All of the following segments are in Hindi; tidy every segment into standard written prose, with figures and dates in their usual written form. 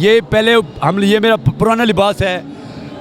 ये पहले हम ये मेरा पुराना लिबास है।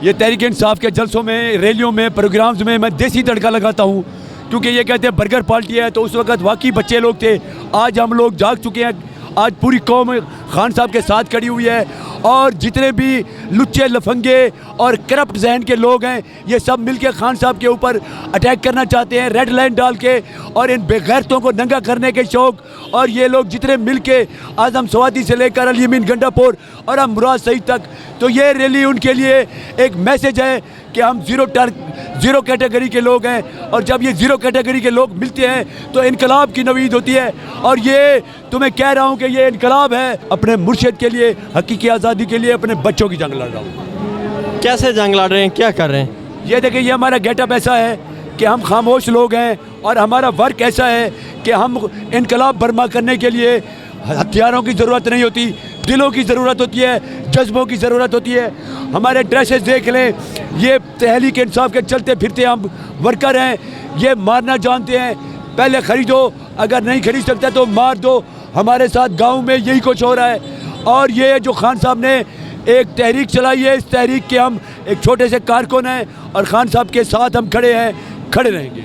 ये तहरीक इंसाफ के जलसों में, रैलियों में, प्रोग्राम्स में मैं देसी तड़का लगाता हूँ, क्योंकि ये कहते हैं बर्गर पार्टी है। तो उस वक्त वाकई बच्चे लोग थे, आज हम लोग जाग चुके हैं। आज पूरी कौम खान साहब के साथ खड़ी हुई है, और जितने भी लुच्चे लफंगे और करप्ट जहन के लोग हैं, ये सब मिलके खान साहब के ऊपर अटैक करना चाहते हैं, रेड लाइन डाल के, और इन बेगैरतों को नंगा करने के शौक। और ये लोग जितने मिलके आजम सवादी से लेकर अल यमीन गंडापुर और हम मुराद सईद तक, तो ये रैली उनके लिए एक मैसेज है कि हम ज़ीरो कैटेगरी के लोग हैं, और जब ये ज़ीरो कैटेगरी के लोग मिलते हैं तो इनकलाब की नवीद होती है। और ये तुम्हें कह रहा हूँ कि ये इनकलाब है, अपने मुर्शिद के लिए, हकीकी आज़ादी के लिए, अपने बच्चों की जंग लड़ रहा हूँ। कैसे जंग लड़ रहे हैं, क्या कर रहे हैं? ये देखिए, ये हमारा गेटअप ऐसा है कि हम खामोश लोग हैं, और हमारा वर्क ऐसा है कि हम इनकलाब बर्मा करने के लिए हथियारों की ज़रूरत नहीं होती, दिलों की ज़रूरत होती है, जज्बों की ज़रूरत होती है। हमारे ड्रेसेस देख लें, ये तहरीक इंसाफ के चलते फिरते हम वर्कर हैं। ये मारना जानते हैं, पहले ख़रीदो, अगर नहीं खरीद सकते तो मार दो। हमारे साथ गांव में यही कुछ हो रहा है। और ये जो खान साहब ने एक तहरीक चलाई है, इस तहरीक के हम एक छोटे से कारकुन हैं, और खान साहब के साथ हम खड़े हैं, खड़े रहेंगे।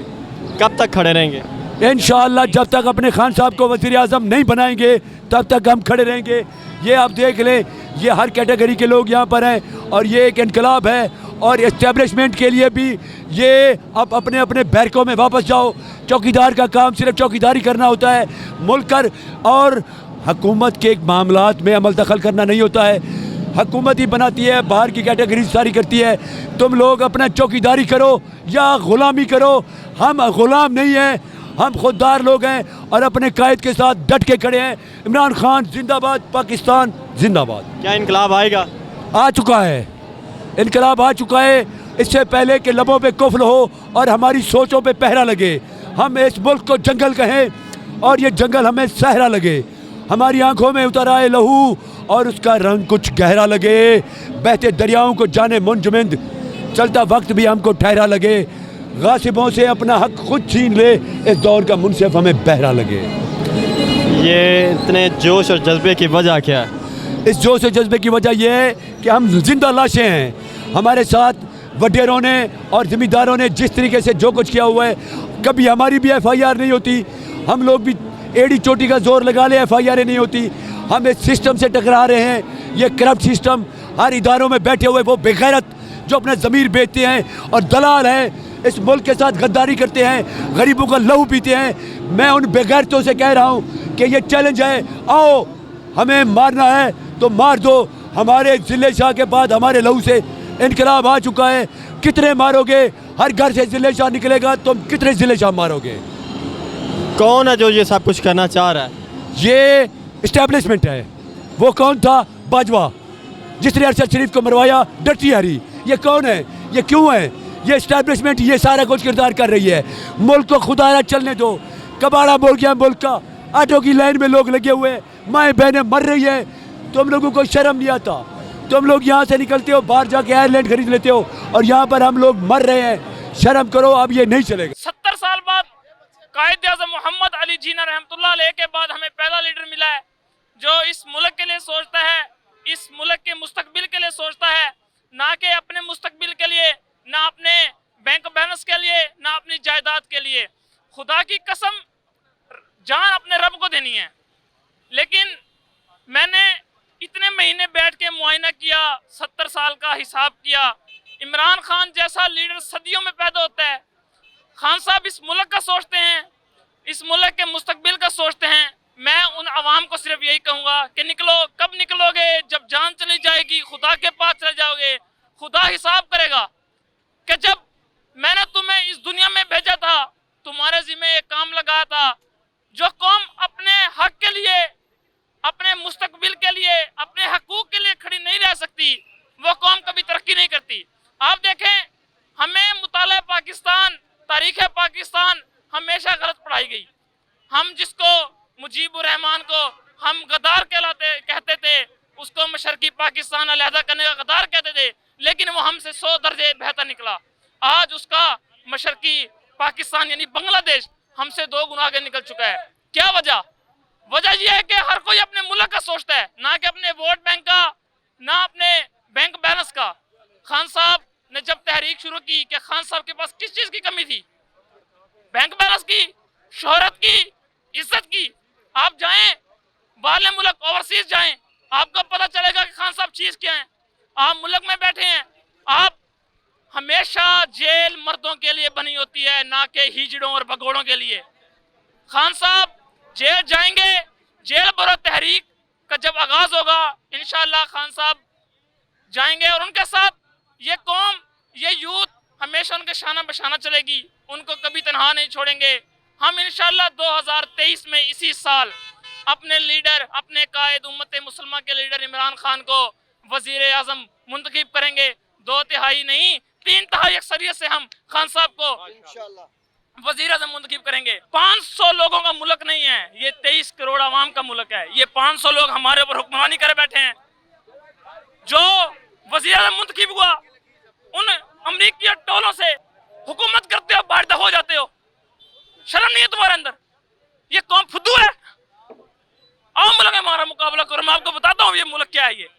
कब तक खड़े रहेंगे? इंशाअल्लाह जब तक अपने खान साहब को वज़ीर आज़म नहीं बनाएंगे तब तक हम खड़े रहेंगे। ये आप देख लें, ये हर कैटेगरी के लोग यहाँ पर हैं, और ये एक इनकलाब है। और इस्टेब्लिशमेंट के लिए भी ये अब अपने अपने बैरकों में वापस जाओ। चौकीदार का काम सिर्फ चौकीदारी करना होता है, मुल्क कर और हुकूमत के मामलात में अमल दखल करना नहीं होता है। हुकूमत ही बनाती है, बाहर की कैटेगरी सारी करती है। तुम लोग अपना चौकीदारी करो या ग़ुलामी करो, हम ग़ुलाम नहीं हैं, हम खुददार लोग हैं, और अपने कायद के साथ डट के खड़े हैं। इमरान खान जिंदाबाद, पाकिस्तान जिंदाबाद। क्या इनकलाब आएगा? आ चुका है, इनकलाब आ चुका है। इससे पहले कि लबों पे कुफ्र हो और हमारी सोचों पे पहरा लगे, हम इस मुल्क को जंगल कहें और ये जंगल हमें सहरा लगे। हमारी आंखों में उतर आए लहू और उसका रंग कुछ गहरा लगे, बहते दरियाओं को जाने मुंजमिंद, चलता वक्त भी हमको ठहरा लगे, गासिबों से अपना हक खुद छीन ले, इस दौर का मुनसिफ हमें बहरा लगे। ये इतने जोश और जज्बे की वजह क्या है? इस जोश और जज्बे की वजह यह है कि हम जिंदा लाशें हैं। हमारे साथ वडेरों ने और ज़मींदारों ने जिस तरीके से जो कुछ किया हुआ है, कभी हमारी भी FIR नहीं होती। हम लोग भी एड़ी चोटी का जोर लगा ले, FIR नहीं होती। हम इस सिस्टम से टकरा रहे हैं, ये करप्ट सिस्टम। हर इदारों में बैठे हुए वो बेगैरत जो अपना ज़मीर बेचते हैं और दलाल हैं, इस मुल्क के साथ गद्दारी करते हैं, गरीबों का लहू पीते हैं। मैं उन बेगैरतों से कह रहा हूँ कि ये चैलेंज है, आओ हमें मारना है तो मार दो। हमारे ज़िले शाह के बाद हमारे लहू से इनकलाब आ चुका है। कितने मारोगे? हर घर से ज़िले शाह निकलेगा, तुम कितने ज़िले शाह मारोगे? कौन है जो ये सब कुछ करना चाह रहा है? ये इस्टेब्लिशमेंट है। वो कौन था? बाजवा, जिसने अरशद शरीफ को मरवाया, डटी हरी। ये कौन है? ये क्यों है? ये इस्टेब्लिशमेंट ये सारा कुछ किरदार कर रही है। मुल्क को खुदा चलने दो, कबाड़ा बोल गया मुल्क का। ऑटो की लाइन में लोग लगे हुए, माएँ बहनें मर रही है। तुम लोगों को शर्म नहीं आता? तुम लोग यहाँ से निकलते हो, बाहर जाके एयरलैंड खरीद लेते हो, और यहाँ पर हम लोग मर रहे हैं। शर्म करो, अब ये नहीं चलेगा। 70 साल बाद कायद-ए-आज़म मोहम्मद अली जिन्ना रहमतुल्लाह अलैह के बाद हमें पहला लीडर मिला है जो इस मुल्क के लिए सोचता है, इस मुल्क के मुस्तकबिल के लिए सोचता है, ना कि अपने मुस्तकबिल के लिए, ना अपने बैंक बैलेंस के लिए, ना अपनी जायदाद के लिए। खुदा की कसम, जान अपने रब को देनी है। लेकिन मैंने इतने महीने बैठ के मुआयना किया, 70 साल का हिसाब किया। इमरान खान जैसा लीडर सदियों में पैदा होता है। खान साहब इस मुल्क का सोचते हैं, इस मुल्क के मुस्तकबिल का सोचते हैं। मैं उन अवाम को सिर्फ यही कहूँगा कि निकलो। कब निकलोगे? जब जान चली जाएगी, खुदा के पास चले जाओगे। खुदा हिसाब करेगा कि जब मैंने तुम्हें इस दुनिया में भेजा था, तुम्हारे ज़िम्मे एक काम लगाया था। जो कौम अपने हक के लिए, अपने मुस्तकबिल के लिए, अपने हकूक के लिए खड़ी नहीं रह सकती, वो कौम कभी तरक्की नहीं करती। आप देखें, हमें मुताला पाकिस्तान, तारीख़ पाकिस्तान हमेशा गलत पढ़ाई गई। हम जिसको मुजीबुर रहमान को हम गद्दार कहते थे, उसको मशरकी पाकिस्तान अलहदा करने का गद्दार कहते थे, लेकिन वो हमसे 100 दर्जे बेहतर निकला। आज उसका मशरकी पाकिस्तान यानी बांग्लादेश हमसे 2 गुना आगे निकल चुका है। क्या वजह? वजह यह है कि हर कोई अपने मुल्क का सोचता है, ना कि अपने वोट बैंक का, खान साहब ने जब तहरीक शुरू की कि खान साहब के पास किस चीज की कमी थी, बैंक बैलेंस की, शोहरत की, इज्जत की। आप जाएं बाहरले मुल्क, ओवरसीज जाएं, आपको पता चलेगा कि खान साहब चीज क्या है। आप मुल्क में बैठे हैं, आप हमेशा जेल मर्दों के लिए बनी होती है, ना कि हिजड़ों और भगोड़ों के लिए। खान साहब जेल जाएंगे, जेल बरो तहरीक का जब आगाज होगा इंशाअल्लाह खान साहब जाएंगे और उनके साथ ये कौम, ये यूथ हमेशा उनके शाना बशाना चलेगी, उनको कभी तनहा नहीं छोड़ेंगे। हम इंशाअल्लाह 2023 में इसी साल अपने लीडर, अपने कायद उम्मत मुसलमान के लीडर इमरान खान को वजीर आजम मुंतखब करेंगे। 2/3 नहीं, 3/3 अक्सरियत से हम खान साहब को वजीर आजम मुंतखब करेंगे। 500 लोगों का मुल्क नहीं है, ये 23 करोड़ आवाम का मुल्क है। ये 500 लोग हमारे ऊपर हुक्मरानी कर बैठे हैं। जो वजीर आजम मुंतखब हुआ, उन अमरीकी टोलों से हुकूमत करते हो, बारिदा हो जाते हो। शर्म नहीं है तुम्हारे अंदर? ये कौम फुद्दू है। आओ मुल्क में हमारा मुकाबला करो, मैं आपको बताता हूँ ये मुल्क क्या है। ये